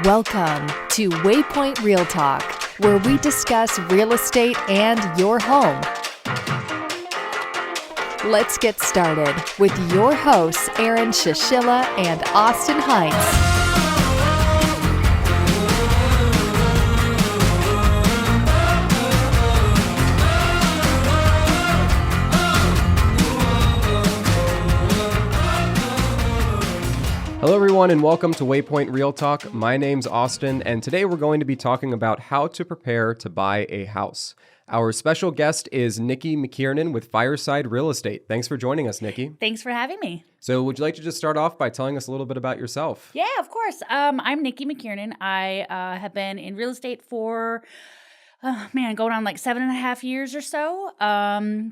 Welcome to Waypoint Real Talk, where we discuss real estate and your home. Let's get started with your hosts, Aaron Shishilla and Austin Hintze. Hello everyone and welcome to Waypoint Real Talk. My name's Austin and today we're going to be talking about how to prepare to buy a house. Our special guest is Nicki McKiernan with Fireside Real Estate. Thanks for joining us, Nicki. Thanks for having me. So would you like to just start off by telling us a little bit about yourself? Yeah, of course. I'm Nicki McKiernan. I have been in real estate for going on like 7.5 years or so.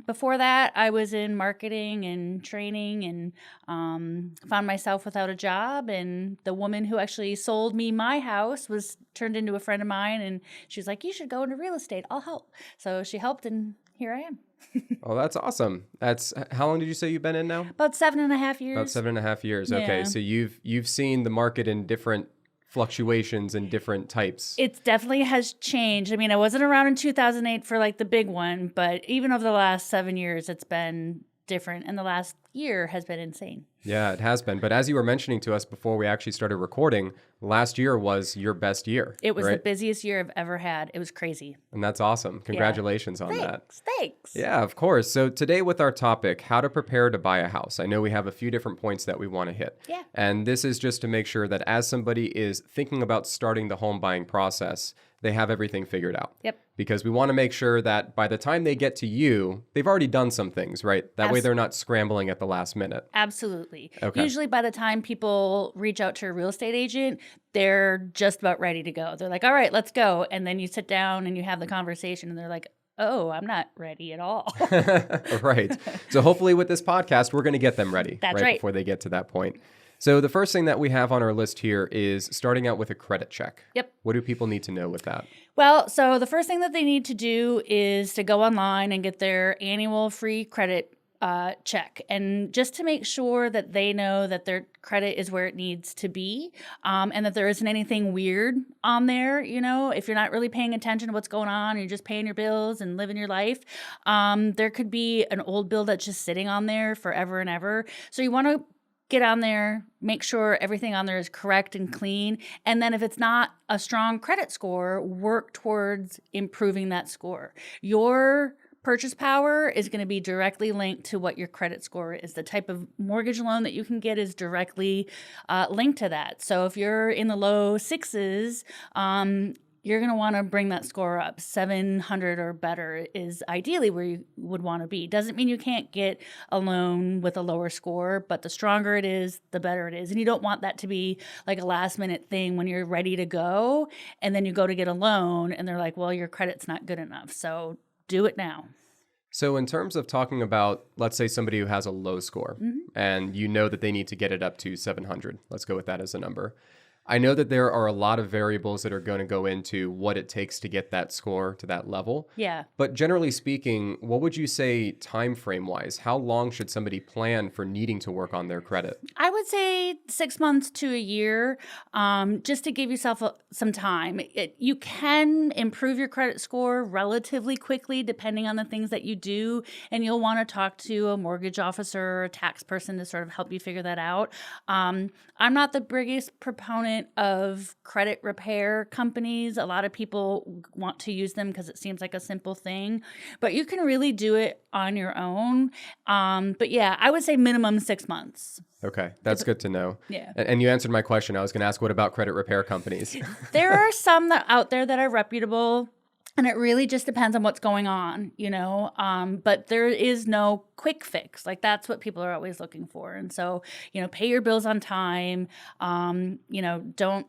Before that, I was in marketing and training and found myself without a job. And the woman who actually sold me my house was turned into a friend of mine. And she was like, you should go into real estate. I'll help. So she helped and here I am. Oh, that's awesome. How long did you say you've been in now? About 7.5 years. About 7.5 years. Yeah. Okay. So you've seen the market in different fluctuations and different types. It definitely has changed. I mean, I wasn't around in 2008 for like the big one, but even over the last 7 years, it's been different. And the last year has been insane. Yeah, it has been. But as you were mentioning to us before we actually started recording, last year was your best year. It was right? the busiest year I've ever had. It was crazy. And that's awesome. Congratulations on that. Thanks. Yeah, of course. So today with our topic, how to prepare to buy a house. I know we have a few different points that we want to hit. Yeah. And this is just to make sure that as somebody is thinking about starting the home buying process, they have everything figured out. Yep. Because we want to make sure that by the time they get to you, they've already done some things, right? That way they're not scrambling at the last minute. Absolutely. Okay. Usually by the time people reach out to a real estate agent, they're just about ready to go. They're like, all right, let's go. And then you sit down and you have the conversation and they're like, oh, I'm not ready at all. Right. So hopefully with this podcast, we're going to get them ready. That's right. Before they get to that point. So the first thing that we have on our list here is starting out with a credit check. Yep. What do people need to know with that? Well, so the first thing that they need to do is to go online and get their annual free credit check, and just to make sure that they know that their credit is where it needs to be, and that there isn't anything weird on there. You know, if you're not really paying attention to what's going on, you're just paying your bills and living your life, there could be an old bill that's just sitting on there forever and ever. So you want to get on there, make sure everything on there is correct and clean. And then if it's not a strong credit score, work towards improving that score. Your purchase power is going to be directly linked to what your credit score is. The type of mortgage loan that you can get is directly linked to that. So if you're in the low sixes, you're going to want to bring that score up. 700 or better is ideally where you would want to be. Doesn't mean you can't get a loan with a lower score, but the stronger it is, the better it is. And you don't want that to be like a last minute thing when you're ready to go and then you go to get a loan and they're like, well, your credit's not good enough. So do it now. So in terms of talking about, let's say somebody who has a low score and you know that they need to get it up to 700. Let's go with that as a number. I know that there are a lot of variables that are going to go into what it takes to get that score to that level. Yeah. But generally speaking, what would you say time frame wise? How long should somebody plan for needing to work on their credit? I would say 6 months to a year, just to give yourself some time. You can improve your credit score relatively quickly depending on the things that you do, and you'll want to talk to a mortgage officer or a tax person to sort of help you figure that out. I'm not the biggest proponent of credit repair companies. A lot of people want to use them because it seems like a simple thing, but you can really do it on your own. But yeah, I would say minimum 6 months. Okay, that's good to know. Yeah. And you answered my question. I was going to ask, what about credit repair companies? There are some out there that are reputable. And it really just depends on what's going on, you know, but there is no quick fix. Like that's what people are always looking for. And so, you know, pay your bills on time, you know, don't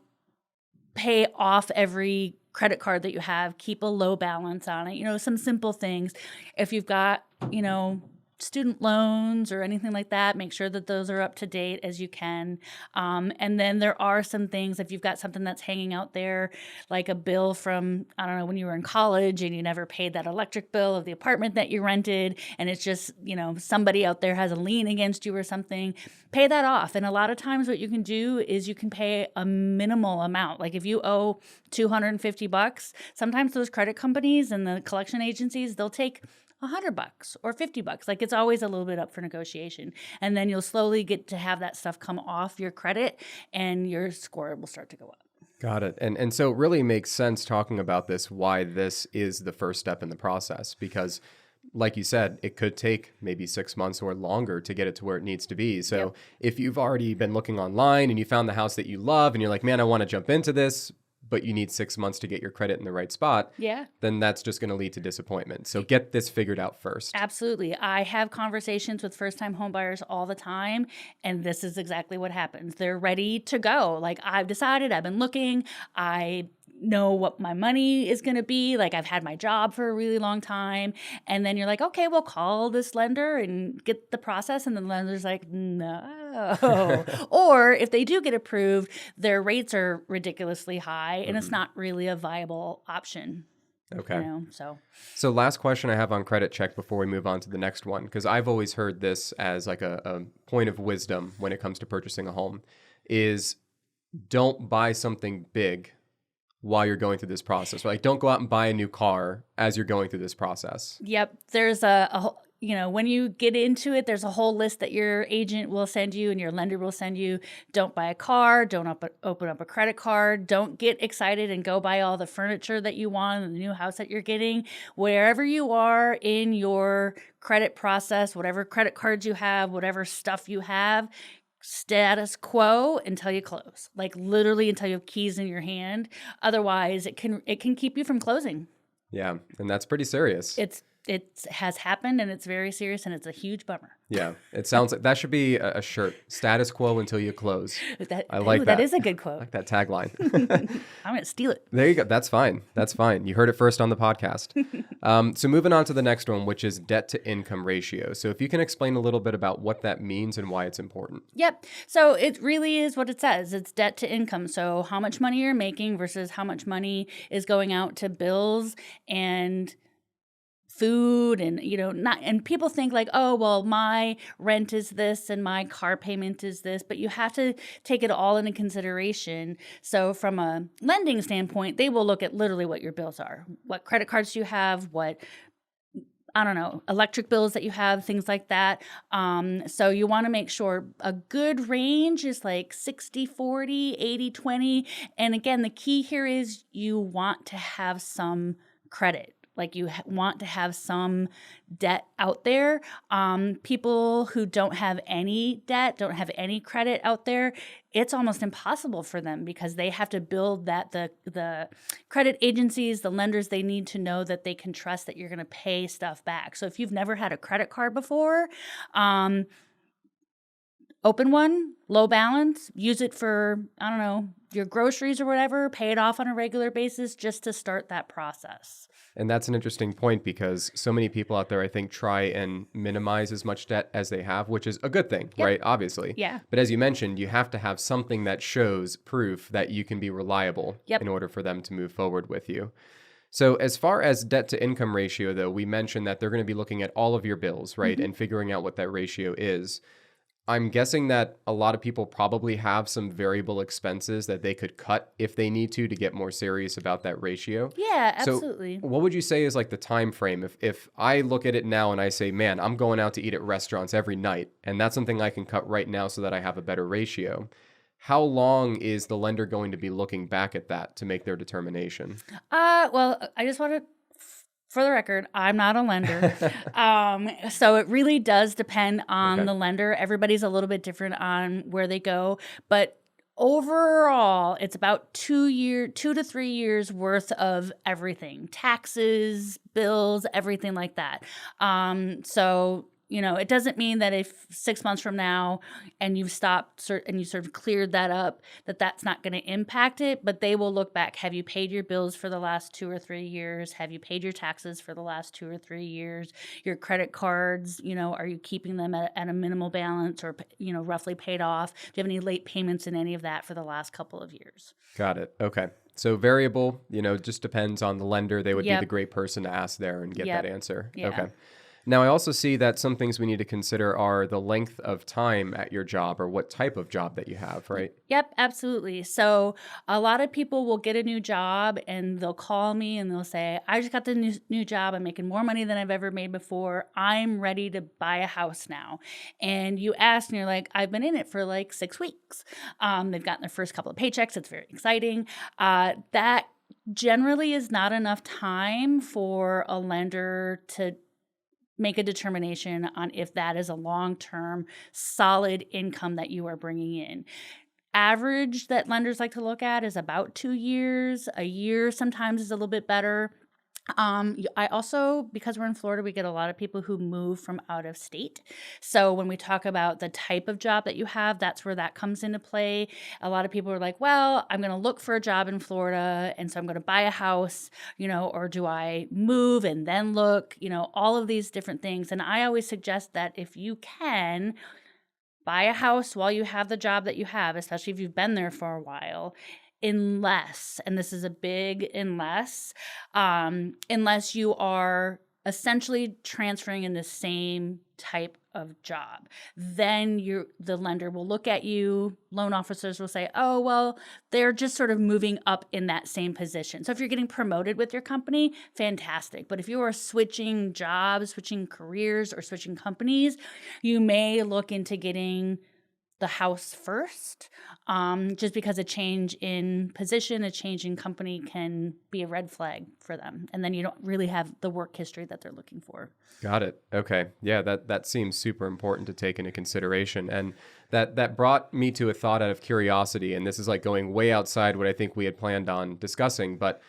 pay off every credit card that you have, keep a low balance on it, you know, some simple things. If you've got, you know, student loans or anything like that, make sure that those are up to date as you can. And then there are some things, if you've got something that's hanging out there, like a bill from, I don't know, when you were in college and you never paid that electric bill of the apartment that you rented, and it's just, somebody out there has a lien against you or something, pay that off. And a lot of times what you can do is you can pay a minimal amount. Like if you owe $250, sometimes those credit companies and the collection agencies, they'll take $100 or $50. Like it's always a little bit up for negotiation. And then you'll slowly get to have that stuff come off your credit and your score will start to go up. Got it. And so it really makes sense talking about this, why this is the first step in the process, because like you said, it could take maybe 6 months or longer to get it to where it needs to be. So if you've already been looking online and you found the house that you love and you're like, man, I want to jump into this, but you need 6 months to get your credit in the right spot, then that's just going to lead to disappointment. So get this figured out first. Absolutely. I have conversations with first-time homebuyers all the time, and this is exactly what happens. They're ready to go. Like, I've decided, I've been looking, I know what my money is going to be. Like, I've had my job for a really long time. And then you're like, okay, we'll call this lender and get the process. And the lender's like, no. Or if they do get approved, their rates are ridiculously high and it's not really a viable option. Okay. So last question I have on credit check before we move on to the next one, because I've always heard this as like a point of wisdom when it comes to purchasing a home, is don't buy something big while you're going through this process. Like, don't go out and buy a new car as you're going through this process. Yep. There's when you get into it, there's a whole list that your agent will send you and your lender will send you. Don't buy a car. Don't open up a credit card. Don't get excited and go buy all the furniture that you want in the new house that you're getting. Wherever you are in your credit process, whatever credit cards you have, whatever stuff you have, status quo until you close, like literally until you have keys in your hand. Otherwise, it can keep you from closing. Yeah, and that's pretty serious. It has happened, and it's very serious, and it's a huge bummer. Yeah, it sounds like that should be a shirt. Status quo until you close. I like that. That is a good quote. I like that tagline. I'm going to steal it. There you go. That's fine. That's fine. You heard it first on the podcast. So moving on to the next one, which is debt to income ratio. So if you can explain a little bit about what that means and why it's important. Yep. So it really is what it says. It's debt to income. So how much money you're making versus how much money is going out to bills and food and, and people think like, oh, well, my rent is this and my car payment is this, but you have to take it all into consideration. So from a lending standpoint, they will look at literally what your bills are, what credit cards you have, what, I don't know, electric bills that you have, things like that. So you want to make sure a good range is like 60-40, 80-20. And again, the key here is you want to have some credit. Like you want to have some debt out there. People who don't have any debt, don't have any credit out there, it's almost impossible for them because they have to build that the credit agencies, the lenders, they need to know that they can trust that you're going to pay stuff back. So if you've never had a credit card before, open one, low balance, use it for, I don't know, your groceries or whatever, pay it off on a regular basis just to start that process. And that's an interesting point because so many people out there, I think, try and minimize as much debt as they have, which is a good thing, right? Obviously. Yeah. But as you mentioned, you have to have something that shows proof that you can be reliable in order for them to move forward with you. So as far as debt to income ratio, though, we mentioned that they're going to be looking at all of your bills, right? And figuring out what that ratio is. I'm guessing that a lot of people probably have some variable expenses that they could cut if they need to get more serious about that ratio. Yeah, absolutely. So what would you say is like the time frame? If I look at it now and I say, man, I'm going out to eat at restaurants every night, and that's something I can cut right now so that I have a better ratio, how long is the lender going to be looking back at that to make their determination? Well, I just want to, for the record, I'm not a lender. So it really does depend on the lender. Everybody's a little bit different on where they go. But overall, it's about 2 to 3 years worth of everything. Taxes, bills, everything like that. So it doesn't mean that if 6 months from now and you've stopped and you sort of cleared that up, that's not going to impact it, but they will look back. Have you paid your bills for the last 2 or 3 years? Have you paid your taxes for the last 2 or 3 years? Your credit cards, are you keeping them at a minimal balance or, roughly paid off? Do you have any late payments in any of that for the last couple of years? Got it. Okay. So variable, just depends on the lender. They would be Yep. the great person to ask there and get Yep. that answer. Yeah. Okay. Now, I also see that some things we need to consider are the length of time at your job or what type of job that you have, right? Yep, absolutely. So a lot of people will get a new job and they'll call me and they'll say, I just got the new job. I'm making more money than I've ever made before. I'm ready to buy a house now. And you ask and you're like, I've been in it for like 6 weeks. They've gotten their first couple of paychecks. It's very exciting. That generally is not enough time for a lender to make a determination on if that is a long-term solid income that you are bringing in. Average that lenders like to look at is about 2 years. A year sometimes is a little bit better. I also, because we're in Florida, we get a lot of people who move from out of state. So when we talk about the type of job that you have, that's where that comes into play. A lot of people are like, well, I'm going to look for a job in Florida, and so I'm going to buy a house, or do I move and then look, all of these different things. And I always suggest that if you can, buy a house while you have the job that you have, especially if you've been there for a while. Unless, and this is a big unless you are essentially transferring in the same type of job, then the lender will look at you. Loan officers will say, oh, well, they're just sort of moving up in that same position. So if you're getting promoted with your company, fantastic. But if you are switching jobs, switching careers, or switching companies, you may look into getting the house first, just because a change in position, a change in company can be a red flag for them. And then you don't really have the work history that they're looking for. Got it. Okay. Yeah, that seems super important to take into consideration. And that brought me to a thought out of curiosity. And this is like going way outside what I think we had planned on discussing. But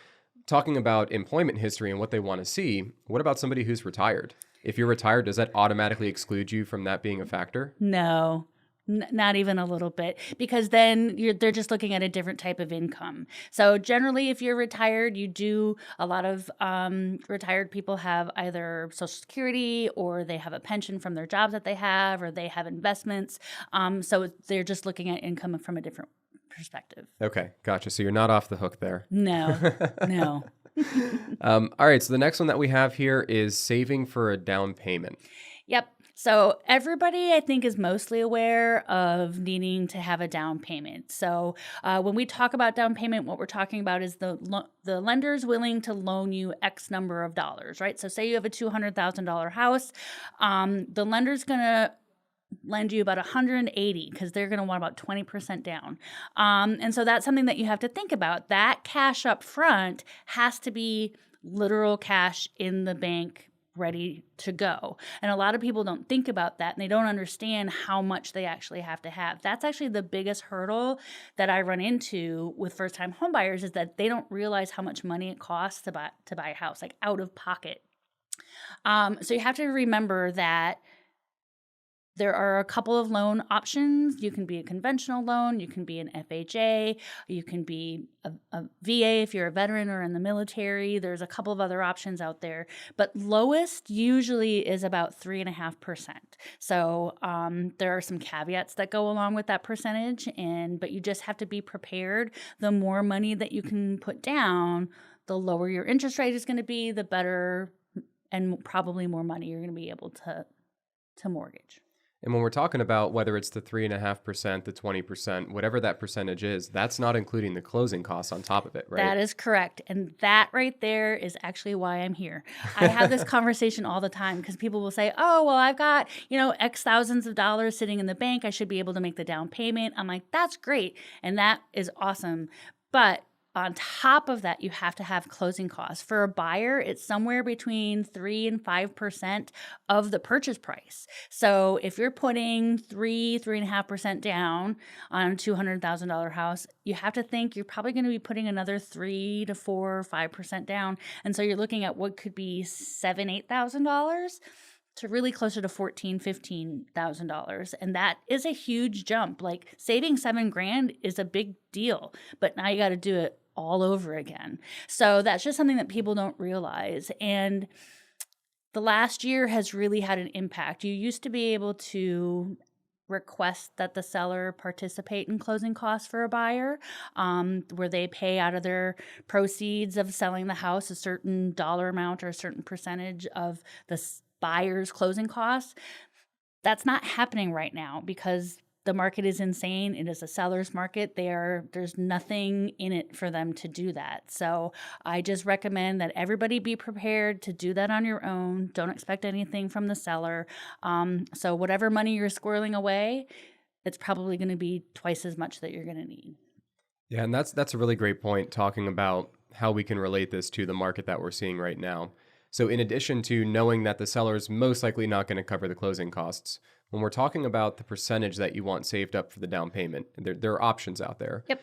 talking about employment history and what they want to see, what about somebody who's retired? If you're retired, does that automatically exclude you from that being a factor? No. Not even a little bit, because then they're just looking at a different type of income. So generally, if you're retired, a lot of retired people have either Social Security or they have a pension from their jobs that they have, or they have investments. So they're just looking at income from a different perspective. Okay, gotcha. So you're not off the hook there. No, no. All right, so the next one that we have here is saving for a down payment. Yep. So everybody, I think, is mostly aware of needing to have a down payment. So when we talk about down payment, what we're talking about is the lender's willing to loan you X number of dollars, right? So say you have a $200,000 house, the lender's going to lend you about 180 because they're going to want about 20% down. And so that's something that you have to think about. That cash up front has to be literal cash in the bank, ready to go. And a lot of people don't think about that, and they don't understand how much they actually have to have. That's actually the biggest hurdle that I run into with first-time homebuyers, is that they don't realize how much money it costs to buy a house, like out of pocket. So you have to remember that there are a couple of loan options. You can be a conventional loan, you can be an FHA, you can be a VA if you're a veteran or in the military. There's a couple of other options out there, but lowest usually is about 3.5%. So there are some caveats that go along with that percentage, but you just have to be prepared. The more money that you can put down, the lower your interest rate is going to be, the better, and probably more money you're going to be able to mortgage. And when we're talking about whether it's the 3.5%, the 20%, whatever that percentage is, that's not including the closing costs on top of it, right? That is correct. And that right there is actually why I'm here. I have this conversation all the time because people will say, oh, well, I've got, X thousands of dollars sitting in the bank. I should be able to make the down payment. I'm like, that's great. And that is awesome. But on top of that, you have to have closing costs. For a buyer, it's somewhere between 3 and 5% of the purchase price. So if you're putting 3.5% down on a $200,000 house, you have to think you're probably going to be putting another 3 to 4 or 5% down. And so you're looking at what could be $7,000, $8,000 to really closer to $14,000-15,000. And that is a huge jump. Like saving $7,000 is a big deal, but now you got to do it all over again. So that's just something that people don't realize. And the last year has really had an impact. You used to be able to request that the seller participate in closing costs for a buyer, where they pay out of their proceeds of selling the house a certain dollar amount or a certain percentage of the buyer's closing costs. That's not happening right now because the market is insane. It is a seller's market. There's nothing in it for them to do that. So I just recommend that everybody be prepared to do that on your own. Don't expect anything from the seller. So whatever money you're squirreling away, it's probably going to be twice as much that you're going to need. Yeah, and that's a really great point, talking about how we can relate this to the market that we're seeing right now. So in addition to knowing that the seller's most likely not going to cover the closing costs, when we're talking about the percentage that you want saved up for the down payment, there are options out there. Yep.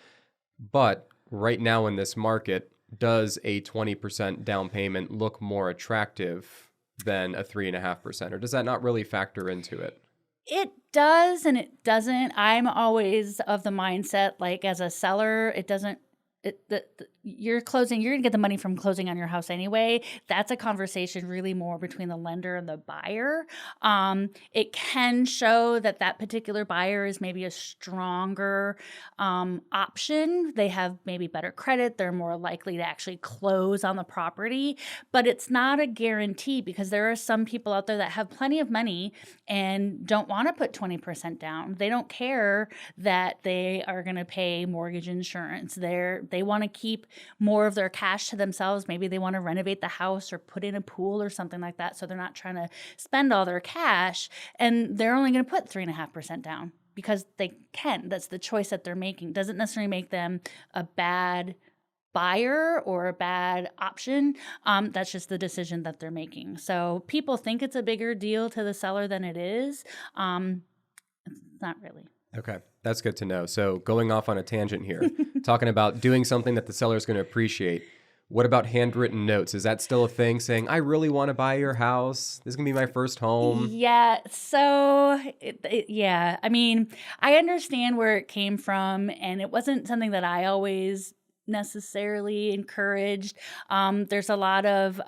But right now in this market, does a 20% down payment look more attractive than a 3.5%? Or does that not really factor into it? It does and it doesn't. I'm always of the mindset, like as a seller, it doesn't, you're going to get the money from closing on your house anyway. That's a conversation really more between the lender and the buyer. It can show that particular buyer is maybe a stronger option. They have maybe better credit. They're more likely to actually close on the property, but it's not a guarantee because there are some people out there that have plenty of money and don't want to put 20% down. They don't care that they are going to pay mortgage insurance. They want to keep more of their cash to themselves. Maybe they want to renovate the house or put in a pool or something like that. So they're not trying to spend all their cash, and they're only going to put 3.5% down because they can. That's the choice that they're making. Doesn't necessarily make them a bad buyer or a bad option. That's just the decision that they're making. So people think it's a bigger deal to the seller than it is. It's not really. Okay, that's good to know. So going off on a tangent here, talking about doing something that the seller is going to appreciate. What about handwritten notes? Is that still a thing, saying, I really want to buy your house. This is going to be my first home? Yeah. So, yeah. I mean, I understand where it came from, and it wasn't something that I always necessarily encouraged. There's a lot of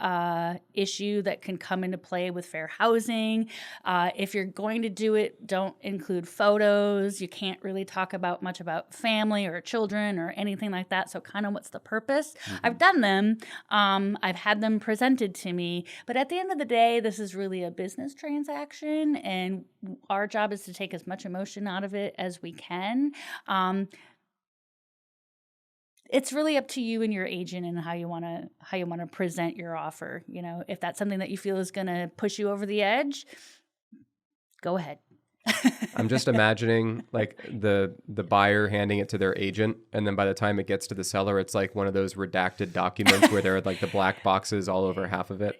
issue that can come into play with fair housing. If you're going to do it, don't include photos. You can't really talk about much about family or children or anything like that. So kind of what's the purpose? Mm-hmm. I've done them. I've had them presented to me. But at the end of the day, this is really a business transaction, and our job is to take as much emotion out of it as we can. It's really up to you and your agent and how you want to present your offer. You know, if that's something that you feel is going to push you over the edge, go ahead. I'm just imagining like the buyer handing it to their agent, and then by the time it gets to the seller, it's like one of those redacted documents where there are like the black boxes all over half of it.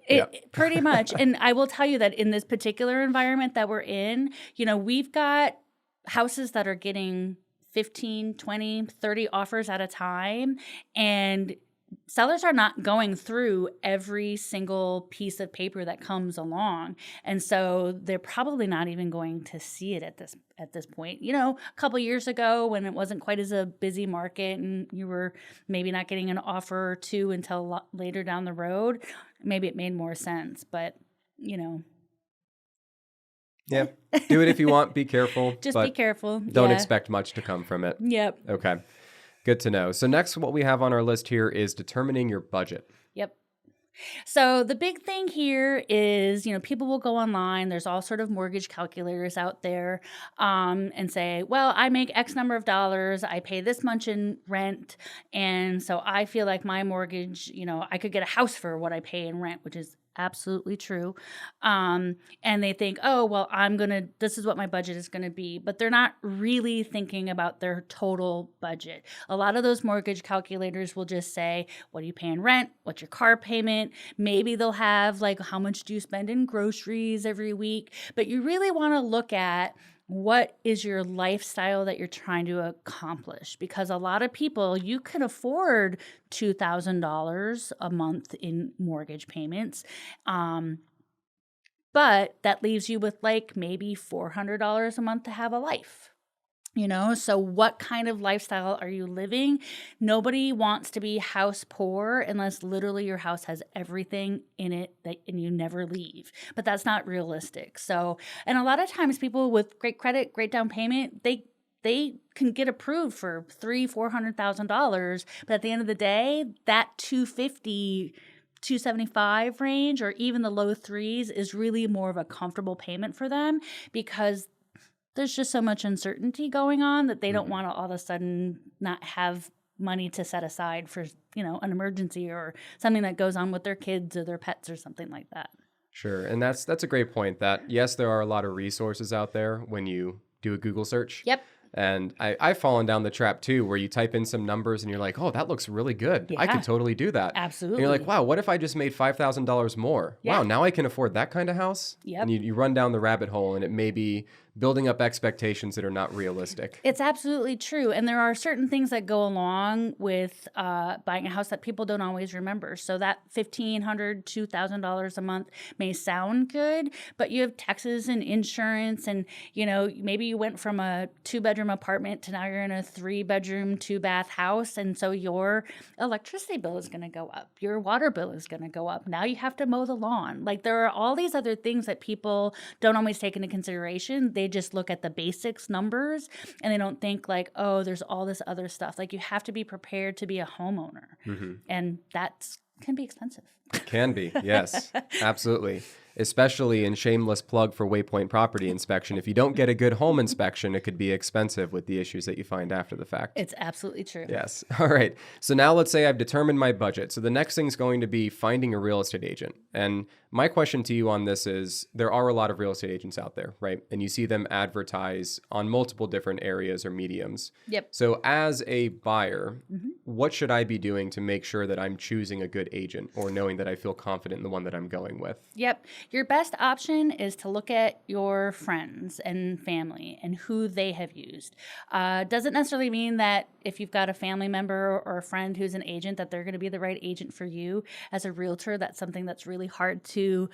Pretty much. And I will tell you that in this particular environment that we're in, you know, we've got houses that are getting 15, 20, 30 offers at a time. And sellers are not going through every single piece of paper that comes along. And so they're probably not even going to see it at this point. You know, a couple of years ago when it wasn't quite as a busy market and you were maybe not getting an offer or two until later down the road, maybe it made more sense. But, you know. Yeah. Do it if you want. Be careful. Just be careful. Don't expect much to come from it. Yep. Okay. Good to know. So next, what we have on our list here is determining your budget. Yep. So the big thing here is, you know, people will go online. There's all sort of mortgage calculators out there and say, well, I make X number of dollars. I pay this much in rent. And so I feel like my mortgage, you know, I could get a house for what I pay in rent, which is absolutely true. And they think, oh, well, this is what my budget is going to be. But they're not really thinking about their total budget. A lot of those mortgage calculators will just say, what do you pay in rent? What's your car payment? Maybe they'll have like, how much do you spend in groceries every week? But you really want to look at what is your lifestyle that you're trying to accomplish? Because a lot of people, you can afford $2,000 a month in mortgage payments. but that leaves you with like maybe $400 a month to have a life. So what kind of lifestyle are you living? Nobody wants to be house poor unless literally your house has everything in it and you never leave. But that's not realistic. So, and a lot of times people with great credit, great down payment, they can get approved for $300,000-$400,000. But at the end of the day, that $275 range or even the low threes is really more of a comfortable payment for them, because there's just so much uncertainty going on that they don't want to all of a sudden not have money to set aside for, an emergency or something that goes on with their kids or their pets or something like that. Sure. And that's a great point that, yes, there are a lot of resources out there when you do a Google search. Yep. And I've fallen down the trap too, where you type in some numbers and you're like, oh, that looks really good. I could totally do that. Absolutely. And you're like, wow, what if I just made $5,000 more? Yeah. Wow, now I can afford that kind of house? Yep. And you run down the rabbit hole and it may be building up expectations that are not realistic. It's absolutely true. And there are certain things that go along with buying a house that people don't always remember. So that $1,500, $2,000 a month may sound good, but you have taxes and insurance and, maybe you went from a 2-bedroom apartment to now you're in a 3-bedroom, 2-bath house. And so your electricity bill is going to go up. Your water bill is going to go up. Now you have to mow the lawn. Like there are all these other things that people don't always take into consideration. They just look at the basics numbers and they don't think like, oh, there's all this other stuff. Like you have to be prepared to be a homeowner. And that can be expensive. It can be, yes, absolutely. Especially in shameless plug for Waypoint Property Inspection. If you don't get a good home inspection, it could be expensive with the issues that you find after the fact. It's absolutely true. Yes. All right. So now let's say I've determined my budget. So the next thing's going to be finding a real estate agent. And my question to you on this is, there are a lot of real estate agents out there, right? And you see them advertise on multiple different areas or mediums. Yep. So as a buyer, what should I be doing to make sure that I'm choosing a good agent or knowing that I feel confident in the one that I'm going with? Yep. Your best option is to look at your friends and family and who they have used. Doesn't necessarily mean that if you've got a family member or a friend who's an agent that they're going to be the right agent for you. As a realtor, that's something that's really hard to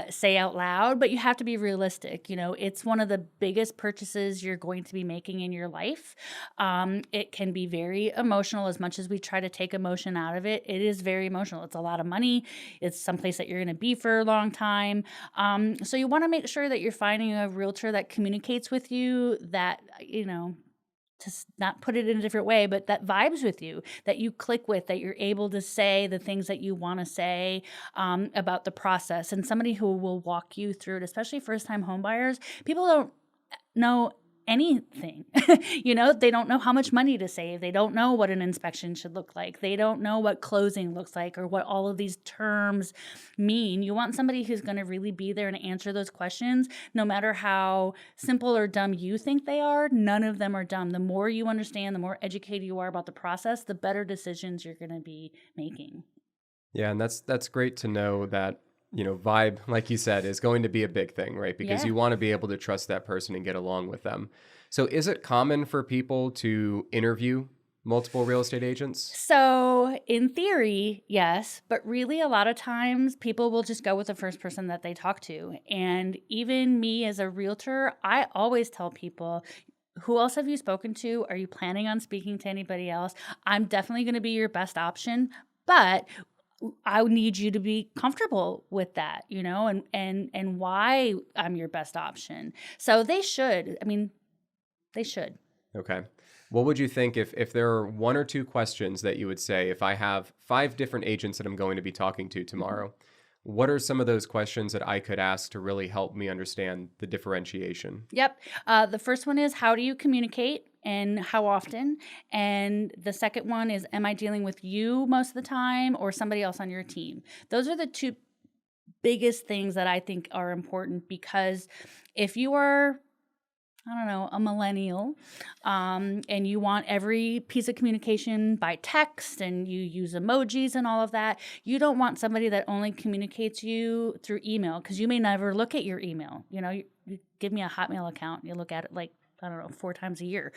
say out loud, but you have to be realistic. It's one of the biggest purchases you're going to be making in your life. It can be very emotional. As much as we try to take emotion out of it, it is very emotional. It's a lot of money. It's someplace that you're going to be for a long time. So you want to make sure that you're finding a realtor that communicates with you, that, to not put it in a different way, but that vibes with you, that you click with, that you're able to say the things that you want to say about the process, and somebody who will walk you through it, especially first-time home buyers. People don't know anything. They don't know how much money to save. They don't know what an inspection should look like. They don't know what closing looks like or what all of these terms mean. You want somebody who's going to really be there and answer those questions, no matter how simple or dumb you think they are. None of them are dumb. The more you understand, the more educated you are about the process, the better decisions you're going to be making. Yeah, and that's great to know that vibe, like you said, is going to be a big thing, right? Because you want to be able to trust that person and get along with them. So is it common for people to interview multiple real estate agents? So in theory, yes, but really a lot of times people will just go with the first person that they talk to. And even me as a realtor, I always tell people, who else have you spoken to? Are you planning on speaking to anybody else? I'm definitely going to be your best option, but I need you to be comfortable with that, and why I'm your best option. So they should. They should. Okay. What would you think if there are 1 or 2 questions that you would say, if I have 5 different agents that I'm going to be talking to tomorrow, what are some of those questions that I could ask to really help me understand the differentiation? Yep. The first one is, how do you communicate and how often? And the second one is, am I dealing with you most of the time or somebody else on your team? Those are the 2 biggest things that I think are important, because if you are, a millennial, and you want every piece of communication by text and you use emojis and all of that, you don't want somebody that only communicates you through email, because you may never look at your email. You give me a Hotmail account, you look at it like I don't know, 4 times a year.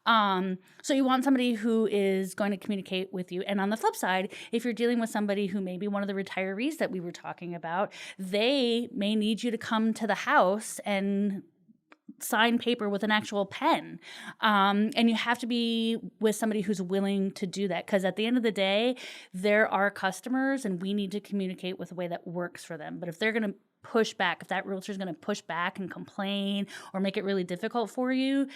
So you want somebody who is going to communicate with you. And on the flip side, if you're dealing with somebody who may be one of the retirees that we were talking about, they may need you to come to the house and sign paper with an actual pen. And you have to be with somebody who's willing to do that, because at the end of the day, they're our customers and we need to communicate with a way that works for them. But if they're going to push back, if that realtor is going to push back and complain or make it really difficult for you,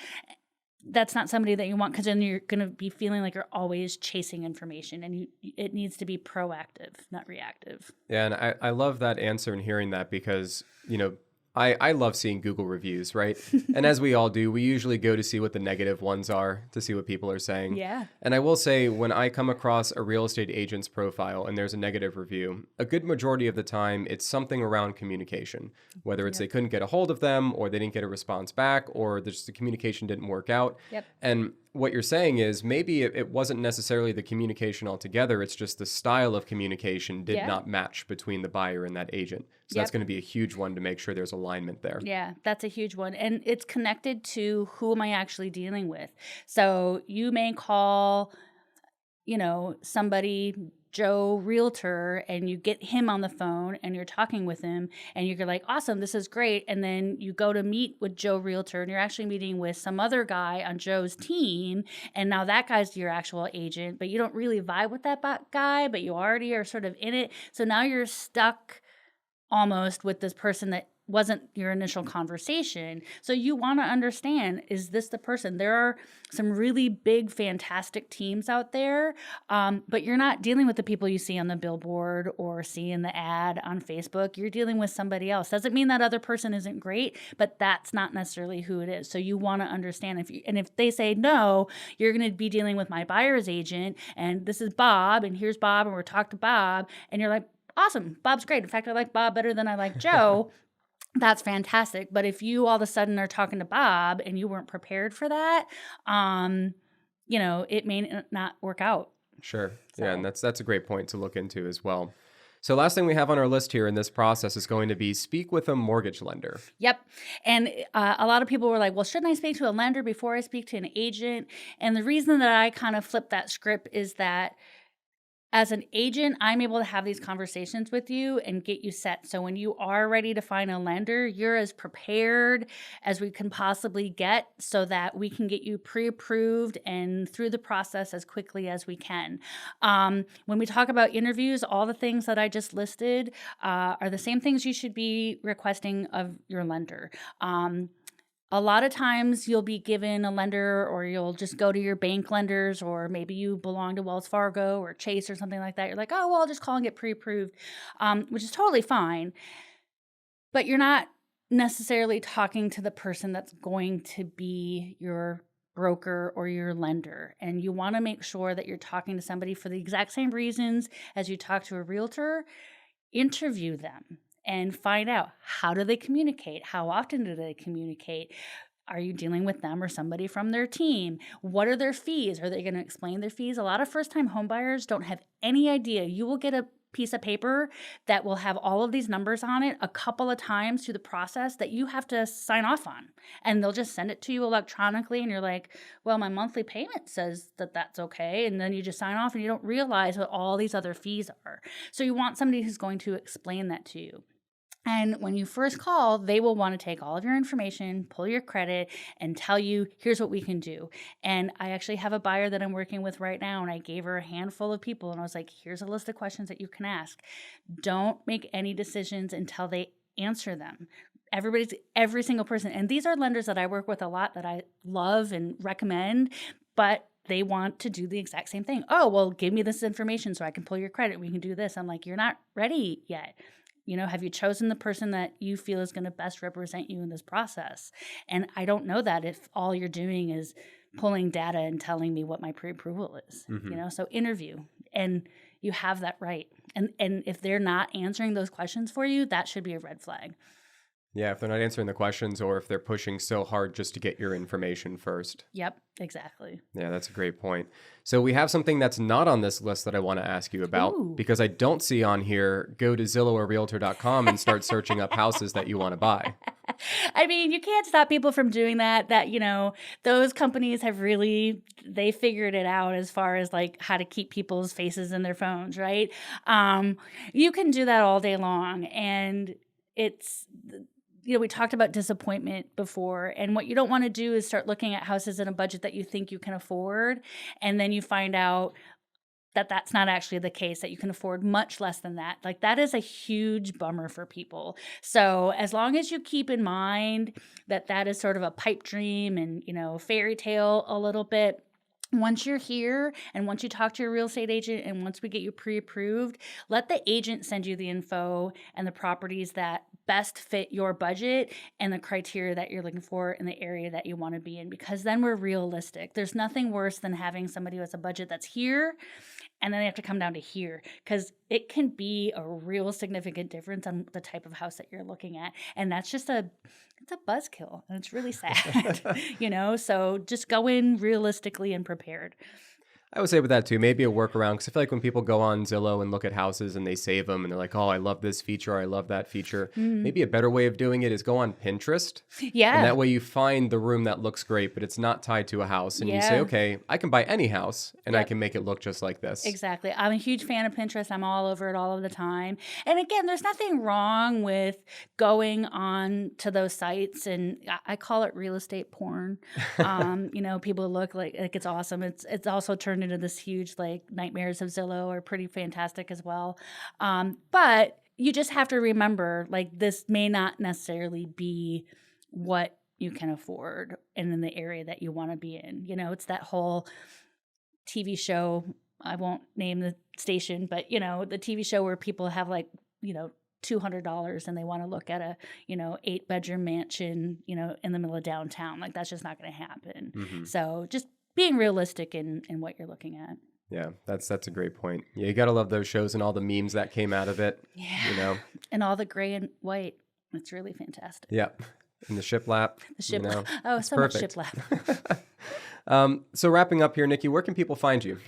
that's not somebody that you want, because then you're going to be feeling like you're always chasing information, and it needs to be proactive, not reactive. Yeah, and I love that answer and hearing that, because, I love seeing Google reviews, right? And as we all do, we usually go to see what the negative ones are, to see what people are saying. Yeah. And I will say, when I come across a real estate agent's profile and there's a negative review, a good majority of the time, it's something around communication, whether it's they couldn't get a hold of them, or they didn't get a response back, or just the communication didn't work out. Yep. And what you're saying is maybe it wasn't necessarily the communication altogether. It's just the style of communication did not match between the buyer and that agent. So that's going to be a huge one to make sure there's alignment there. Yeah, that's a huge one. And it's connected to who am I actually dealing with. So you may call, somebody, Joe Realtor, and you get him on the phone and you're talking with him and you're like, awesome, this is great. And then you go to meet with Joe Realtor and you're actually meeting with some other guy on Joe's team. And now that guy's your actual agent, but you don't really vibe with that guy, but you already are sort of in it. So now you're stuck almost with this person that wasn't your initial conversation. So you want to understand, is this the person? There are some really big, fantastic teams out there, but you're not dealing with the people you see on the billboard or see in the ad on Facebook. You're dealing with somebody else. Doesn't mean that other person isn't great, but that's not necessarily who it is. So you want to understand, if they say, no, you're going to be dealing with my buyer's agent, and this is Bob, and here's Bob, and we're talking to Bob, and you're like, awesome, Bob's great. In fact, I like Bob better than I like Joe. That's fantastic. But if you all of a sudden are talking to Bob and you weren't prepared for that, it may not work out. Sure. So. Yeah, and that's a great point to look into as well. So last thing we have on our list here in this process is going to be speak with a mortgage lender. Yep. And a lot of people were like, well, shouldn't I speak to a lender before I speak to an agent? And the reason that I kind of flipped that script is that as an agent, I'm able to have these conversations with you and get you set. So when you are ready to find a lender, you're as prepared as we can possibly get so that we can get you pre-approved and through the process as quickly as we can. When we talk about interviews, all the things that I just listed are the same things you should be requesting of your lender. A lot of times you'll be given a lender, or you'll just go to your bank lenders, or maybe you belong to Wells Fargo or Chase or something like that. You're like, oh, well, I'll just call and get pre-approved, which is totally fine. But you're not necessarily talking to the person that's going to be your broker or your lender. And you want to make sure that you're talking to somebody for the exact same reasons as you talk to a realtor. Interview them and find out, how do they communicate? How often do they communicate? Are you dealing with them or somebody from their team? What are their fees? Are they going to explain their fees? A lot of first-time homebuyers don't have any idea. You will get a piece of paper that will have all of these numbers on it a couple of times through the process that you have to sign off on. And they'll just send it to you electronically. And you're like, well, my monthly payment says that that's okay. And then you just sign off and you don't realize what all these other fees are. So you want somebody who's going to explain that to you. And when you first call, they will want to take all of your information, pull your credit, and tell you, here's what we can do. And I actually have a buyer that I'm working with right now, and I gave her a handful of people, and I was like, here's a list of questions that you can ask. Don't make any decisions until they answer them. Every single person. And these are lenders that I work with a lot that I love and recommend, but they want to do the exact same thing. Oh, well, give me this information so I can pull your credit. We can do this. I'm like, you're not ready yet. Have you chosen the person that you feel is going to best represent you in this process? And I don't know that if all you're doing is pulling data and telling me what my pre-approval is. So interview, and you have that right. And if they're not answering those questions for you, that should be a red flag. Yeah, if they're not answering the questions or if they're pushing so hard just to get your information first. Yep, exactly. Yeah, that's a great point. So we have something that's not on this list that I want to ask you about because I don't see on here, go to Zillow or realtor.com and start searching up houses that you want to buy. I mean, you can't stop people from doing that. Those companies have they figured it out as far as like how to keep people's faces in their phones, right? You can do that all day long. And we talked about disappointment before, and what you don't want to do is start looking at houses in a budget that you think you can afford, and then you find out that that's not actually the case, that you can afford much less than that. Like, that is a huge bummer for people. So as long as you keep in mind that that is sort of a pipe dream and, fairy tale a little bit, once you're here and once you talk to your real estate agent and once we get you pre-approved, let the agent send you the info and the properties that best fit your budget and the criteria that you're looking for in the area that you want to be in, because then we're realistic. There's nothing worse than having somebody with a budget that's here and then they have to come down to here, because it can be a real significant difference on the type of house that you're looking at. And that's just it's a buzzkill, and it's really sad, so just go in realistically and prepared. I would say with that too, maybe a workaround, because I feel like when people go on Zillow and look at houses and they save them and they're like, oh, I love this feature, I love that feature. Maybe a better way of doing it is go on Pinterest. Yeah. And that way you find the room that looks great, but it's not tied to a house. And you say, okay, I can buy any house and I can make it look just like this. Exactly. I'm a huge fan of Pinterest. I'm all over it all of the time. And again, there's nothing wrong with going on to those sites, and I call it real estate porn. People look like it's awesome. It's also turned into this huge, like, nightmares of Zillow are pretty fantastic as well. But you just have to remember, like, this may not necessarily be what you can afford and in the area that you want to be in. It's that whole TV show. I won't name the station, but, the TV show where people have $200 and they want to look at a 8-bedroom mansion in the middle of downtown. Like, that's just not going to happen. So just being realistic in what you're looking at. Yeah, that's a great point. Yeah, you gotta love those shows and all the memes that came out of it. Yeah, and all the gray and white. It's really fantastic. Yeah, and the shiplap. The shiplap. Oh, so perfect. Much shiplap. So wrapping up here, Nicki, where can people find you?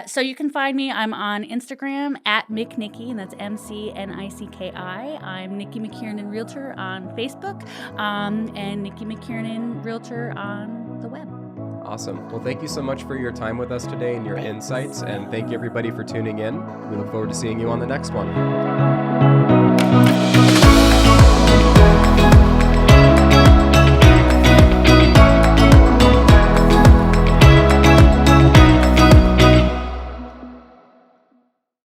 So you can find me. I'm on Instagram at McNicki, and that's McNicki. I'm Nicki McKiernan Realtor on Facebook, and Nicki McKiernan Realtor on the web. Awesome. Well, thank you so much for your time with us today and your insights, and thank you everybody for tuning in. We look forward to seeing you on the next one.